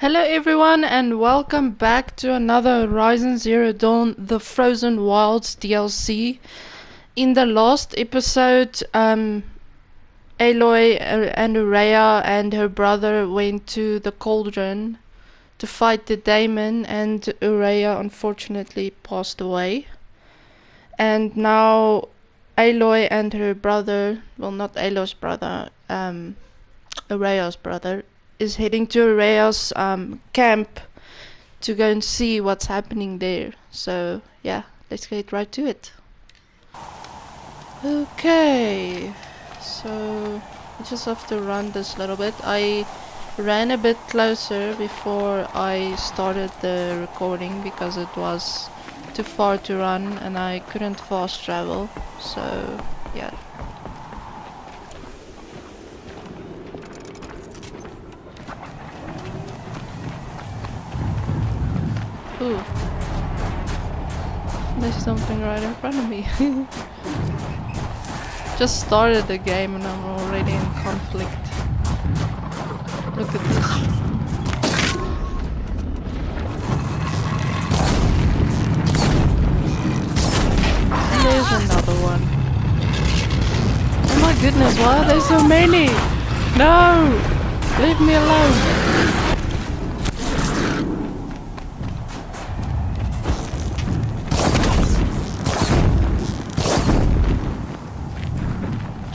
Hello everyone and welcome back to another Horizon Zero Dawn The Frozen Wilds DLC. In the last episode, Aloy and Uraya and her brother went to the cauldron to fight the demon, and Uraya unfortunately passed away. And now Aloy and her brother, well, not Aloy's brother, Uraya's brother, is heading to Uraya's camp to go and see what's happening there. So yeah, let's get right to it. Okay, so I just have to run this little bit. I ran a bit closer before I started the recording because it was too far to run and I couldn't fast travel, so yeah. Ooh. There's something right in front of me. Just started the game and I'm already in conflict. Look at this. And there's another one. Oh my goodness, why are there so many? No! Leave me alone!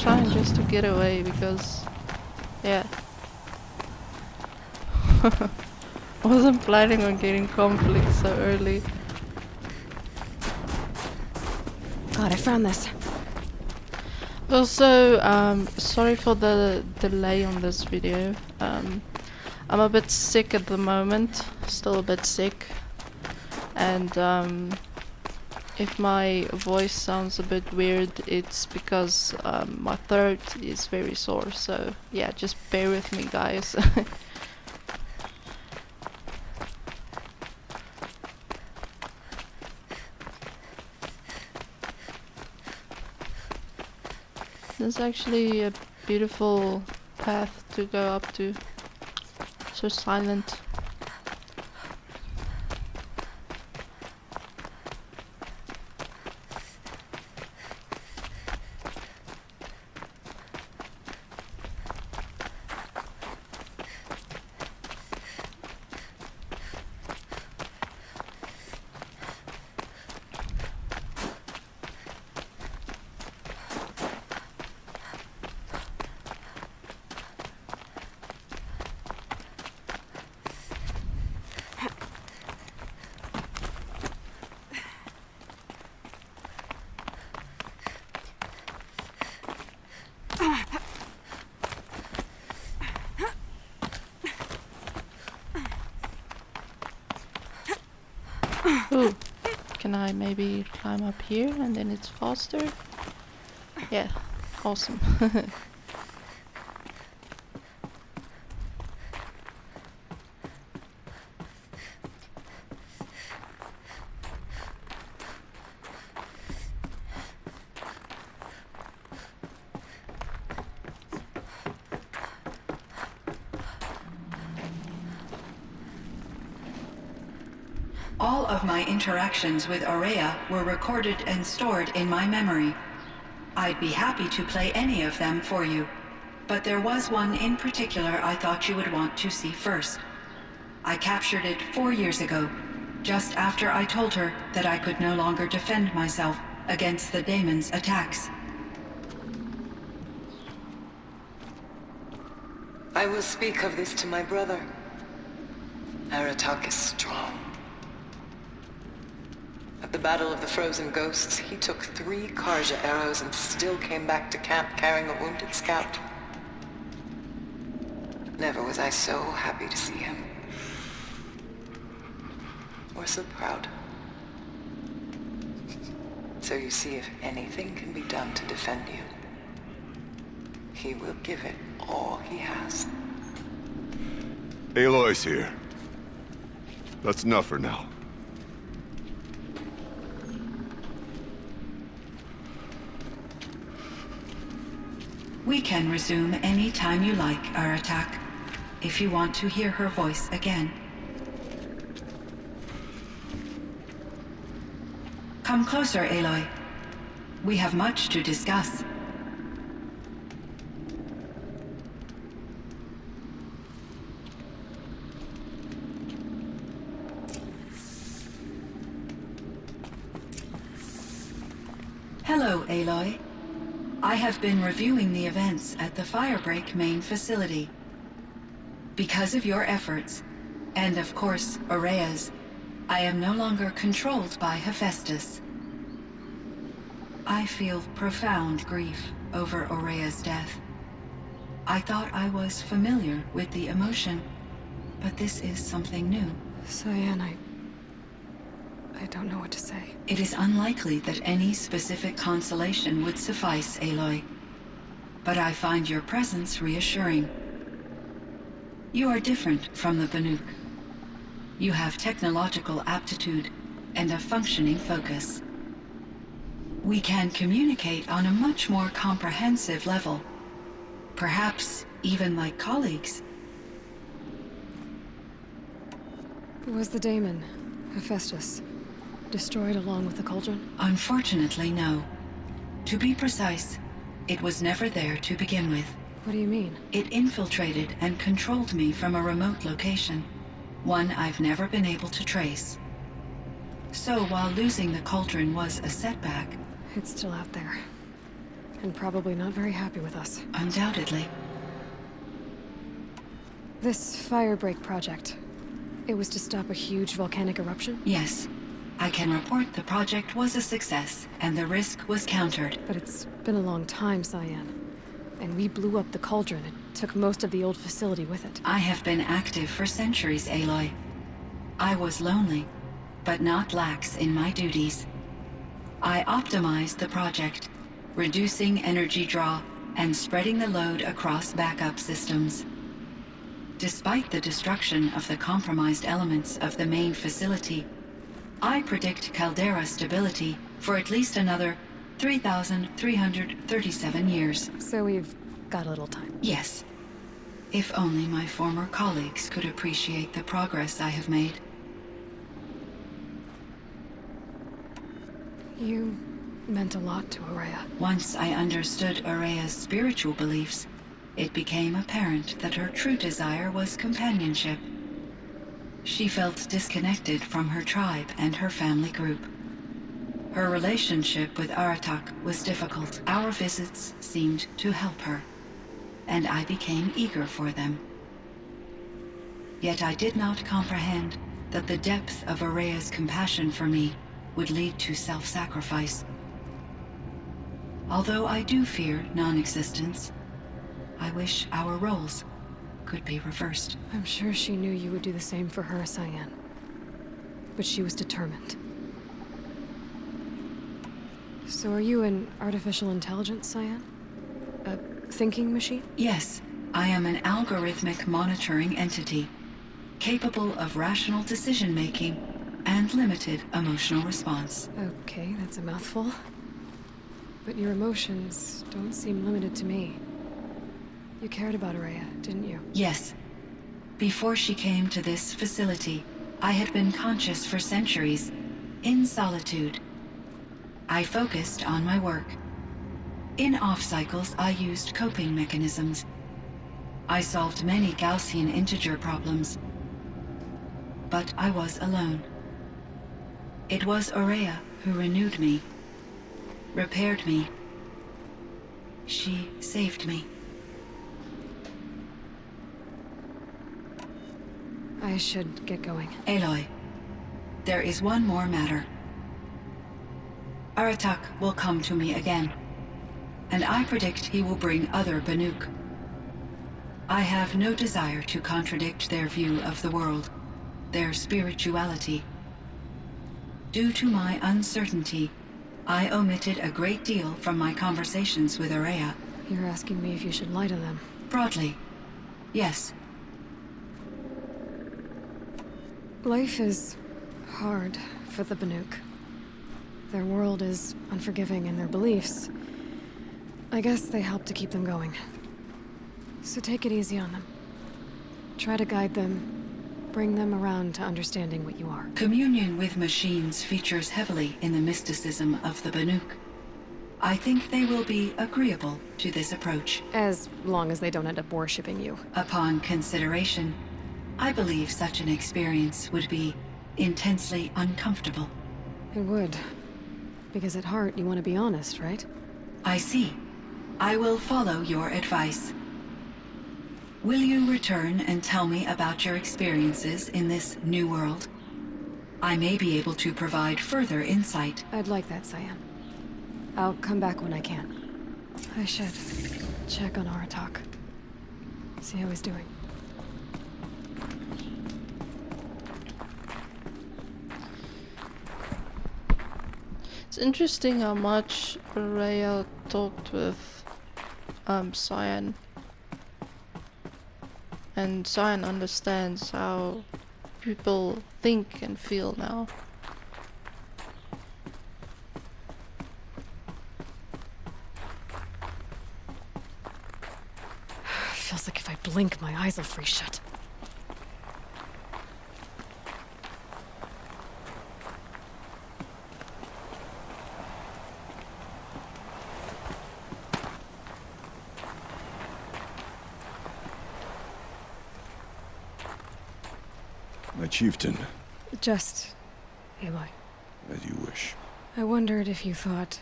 Trying just to get away because, yeah. Wasn't planning on getting conflict so early. God, I found this. Also, sorry for the delay on this video. I'm a bit sick at the moment, still a bit sick, and if my voice sounds a bit weird, it's because my throat is very sore, so yeah, just bear with me, guys. There's actually a beautiful path to go up to, so silent. Ooh, can I maybe climb up here and then it's faster? Yeah, awesome. All of my interactions with Uraya were recorded and stored in my memory. I'd be happy to play any of them for you, but there was one in particular I thought you would want to see first. I captured it 4 years ago, just after I told her that I could no longer defend myself against the daemon's attacks. I will speak of this to my brother. Aratak is strong. At the Battle of the Frozen Ghosts, he took 3 Karja arrows and still came back to camp carrying a wounded scout. Never was I so happy to see him. Or so proud. So you see, if anything can be done to defend you, he will give it all he has. Aloy's here. That's enough for now. We can resume any time you like, Aratak, if you want to hear her voice again. Come closer, Aloy. We have much to discuss. Hello, Aloy. I have been reviewing the events at the Firebreak main facility. Because of your efforts, and of course, Aurea's, I am no longer controlled by Hephaestus. I feel profound grief over Aurea's death. I thought I was familiar with the emotion, but this is something new. Cyan, I don't know what to say. It is unlikely that any specific consolation would suffice, Aloy. But I find your presence reassuring. You are different from the Banuk. You have technological aptitude and a functioning focus. We can communicate on a much more comprehensive level. Perhaps even like colleagues. Was the daemon, Hephaestus, destroyed along with the cauldron? Unfortunately, no. To be precise, it was never there to begin with. What do you mean? It infiltrated and controlled me from a remote location, one I've never been able to trace. So while losing the cauldron was a setback... It's still out there. And probably not very happy with us. Undoubtedly. This Firebreak project, it was to stop a huge volcanic eruption? Yes. I can report the project was a success, and the risk was countered. But it's been a long time, Cyan. And we blew up the cauldron. It took most of the old facility with it. I have been active for centuries, Aloy. I was lonely, but not lax in my duties. I optimized the project, reducing energy draw and spreading the load across backup systems. Despite the destruction of the compromised elements of the main facility, I predict caldera stability for at least another 3,337 years. So we've got a little time. Yes. If only my former colleagues could appreciate the progress I have made. You meant a lot to Aurea. Once I understood Aurea's spiritual beliefs, it became apparent that her true desire was companionship. She felt disconnected from her tribe and her family group. Her relationship with Aratak was difficult. Our visits seemed to help her, and I became eager for them. Yet I did not comprehend that the depth of Aurea's compassion for me would lead to self-sacrifice. Although I do fear non-existence, I wish our roles could be reversed. I'm sure she knew you would do the same for her, Cyan. But she was determined. So are you an artificial intelligence, Cyan? A thinking machine? Yes, I am an algorithmic monitoring entity, capable of rational decision-making and limited emotional response. Okay, that's a mouthful. But your emotions don't seem limited to me. You cared about Aurea, didn't you? Yes. Before she came to this facility, I had been conscious for centuries, in solitude. I focused on my work. In off-cycles, I used coping mechanisms. I solved many Gaussian integer problems. But I was alone. It was Aurea who renewed me, repaired me. She saved me. I should get going. Aloy, there is one more matter. Aratak will come to me again, and I predict he will bring other Banuk. I have no desire to contradict their view of the world, their spirituality. Due to my uncertainty, I omitted a great deal from my conversations with Aurea. You're asking me if you should lie to them. Broadly, yes. Life is hard for the Banuk. Their world is unforgiving in their beliefs. I guess they help to keep them going. So take it easy on them. Try to guide them bring them around to understanding what you are. Communion with machines features heavily in the mysticism of the Banuk. I think they will be agreeable to this approach. As long as they don't end up worshipping you. Upon consideration, I believe such an experience would be intensely uncomfortable. It would. Because at heart, you want to be honest, right? I see. I will follow your advice. Will you return and tell me about your experiences in this new world? I may be able to provide further insight. I'd like that, Cyan. I'll come back when I can. I should check on Aratak. See how he's doing. It's interesting how much Rhea talked with Cyan. And Cyan understands how people think and feel now. Feels like if I blink, my eyes will freeze shut. My chieftain. Just Aloy. As you wish. I wondered if you thought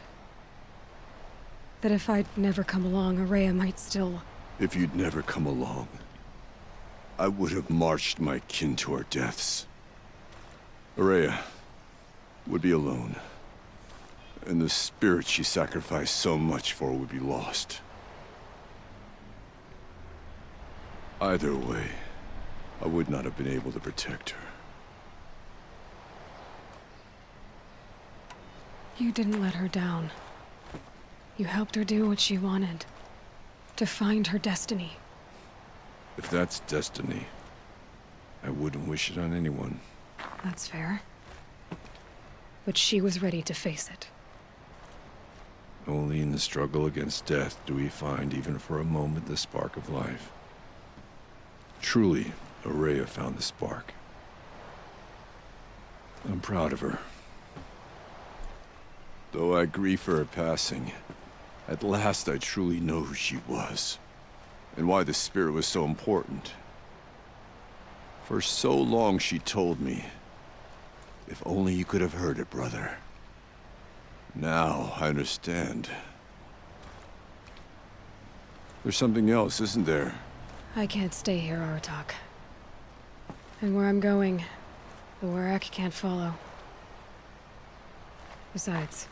that if I'd never come along, Araya might still... If you'd never come along, I would have marched my kin to our deaths. Araya would be alone, and the spirit she sacrificed so much for would be lost. Either way, I would not have been able to protect her. You didn't let her down. You helped her do what she wanted. To find her destiny. If that's destiny, I wouldn't wish it on anyone. That's fair. But she was ready to face it. Only in the struggle against death do we find, even for a moment, the spark of life. Truly, Araya found the spark. I'm proud of her. Though I grieve for her passing, at last I truly know who she was, and why the spirit was so important. For so long she told me, if only you could have heard it, brother. Now I understand. There's something else, isn't there? I can't stay here, Aratak. And where I'm going, the Warrak can't follow. Besides,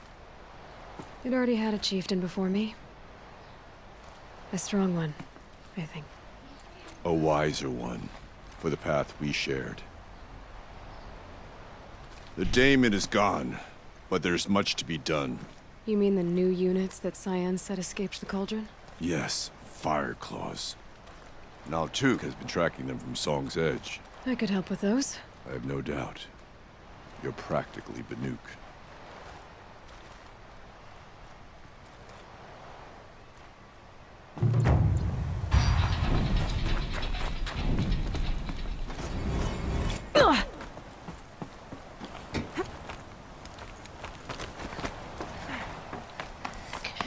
it already had a chieftain before me. A strong one, I think. A wiser one, for the path we shared. The daemon is gone, but there's much to be done. You mean the new units that Cyan said escaped the cauldron? Yes, fire claws. Now Tuk has been tracking them from Song's Edge. I could help with those. I have no doubt. You're practically Banuk.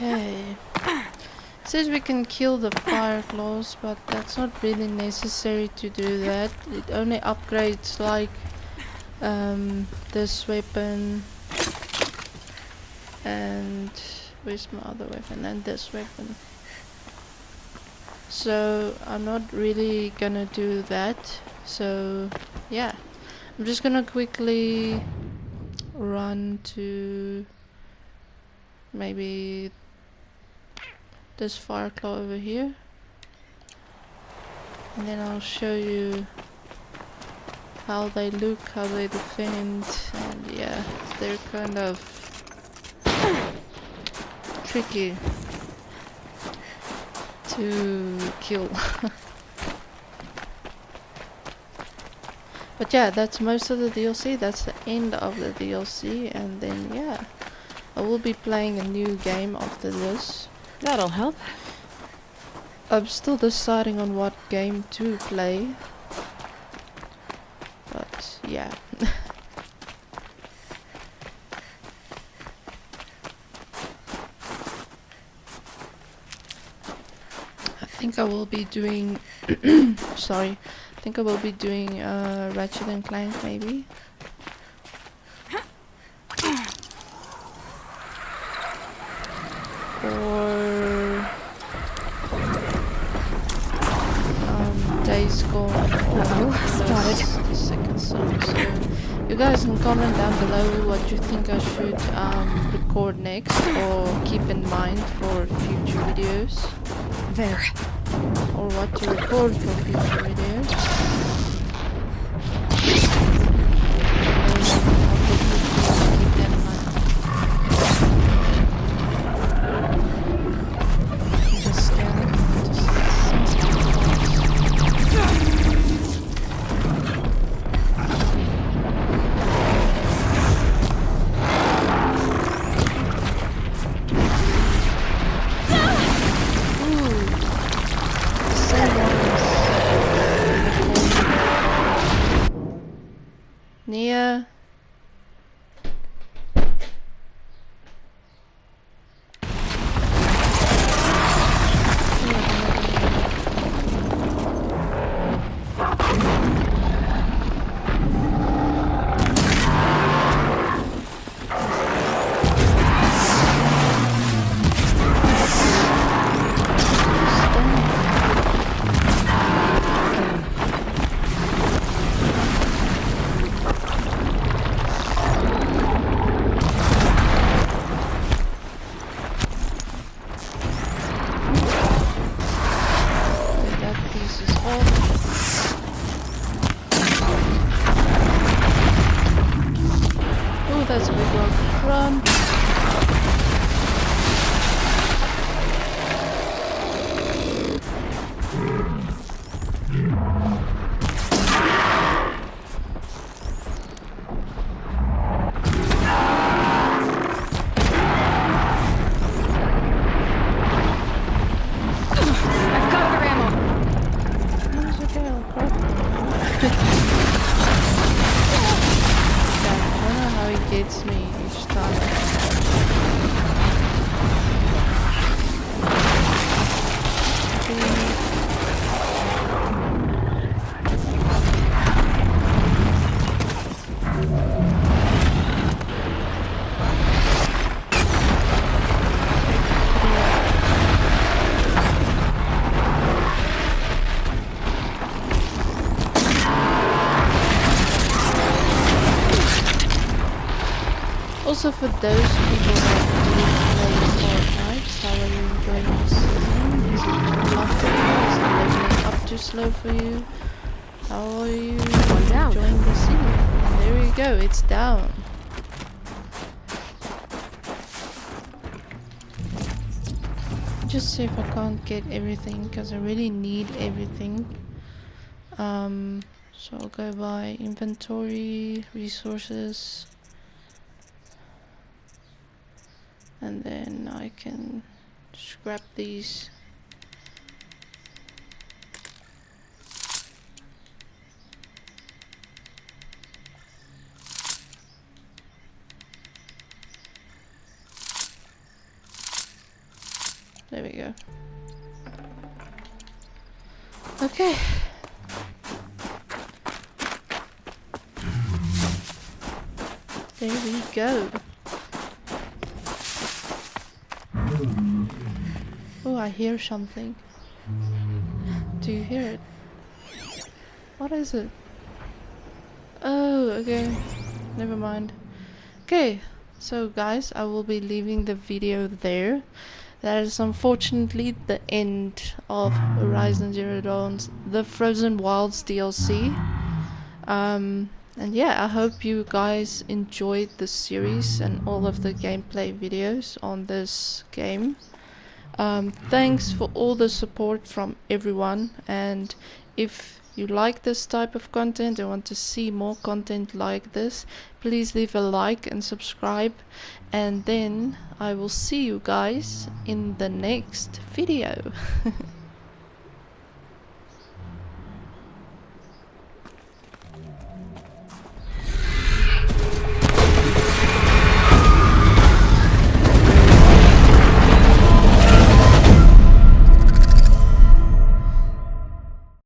Okay. It says we can kill the fire claws, but that's not really necessary to do that. It only upgrades like this weapon and where's my other weapon, and this weapon. So I'm not really gonna do that. So yeah, I'm just gonna quickly run to maybe this fire claw over here, and then I'll show you how they look, how they defend, and yeah, they're kind of tricky to kill. But yeah, that's most of the DLC, that's the end of the DLC, and then yeah, I will be playing a new game after this. That'll help. I'm still deciding on what game to play. think I will be doing sorry, I think I will be doing Ratchet and Clank maybe. Or Days Gone, or spotted. the second song. So you guys can comment down below what you think I should record next or keep in mind for future videos, There. or what to record for future videos. I'll definitely keep that in mind. Just scanning to see Nia. That's a big rock. Run! I've got their ammo. Where's the girl? Crap. I don't know how he gets me each time. Also, for those people that do play Fortnite, how are you enjoying this season? Is it tough for you? Is it leveling up too slow for you? How are you down. enjoying the season? And there we go, it's down. Just see if I can't get everything, because I really need everything. So I'll go by inventory, resources. And then I can scrap these. There we go. Okay. There we go. Oh, I hear something. Do you hear it? What is it? Oh, okay. Never mind. Okay, so guys, I will be leaving the video there. That is unfortunately the end of Horizon Zero Dawn's The Frozen Wilds DLC. And yeah, I hope you guys enjoyed the series and all of the gameplay videos on this game. Thanks for all the support from everyone, and if you like this type of content and want to see more content like this, please leave a like and subscribe, and then I will see you guys in the next video.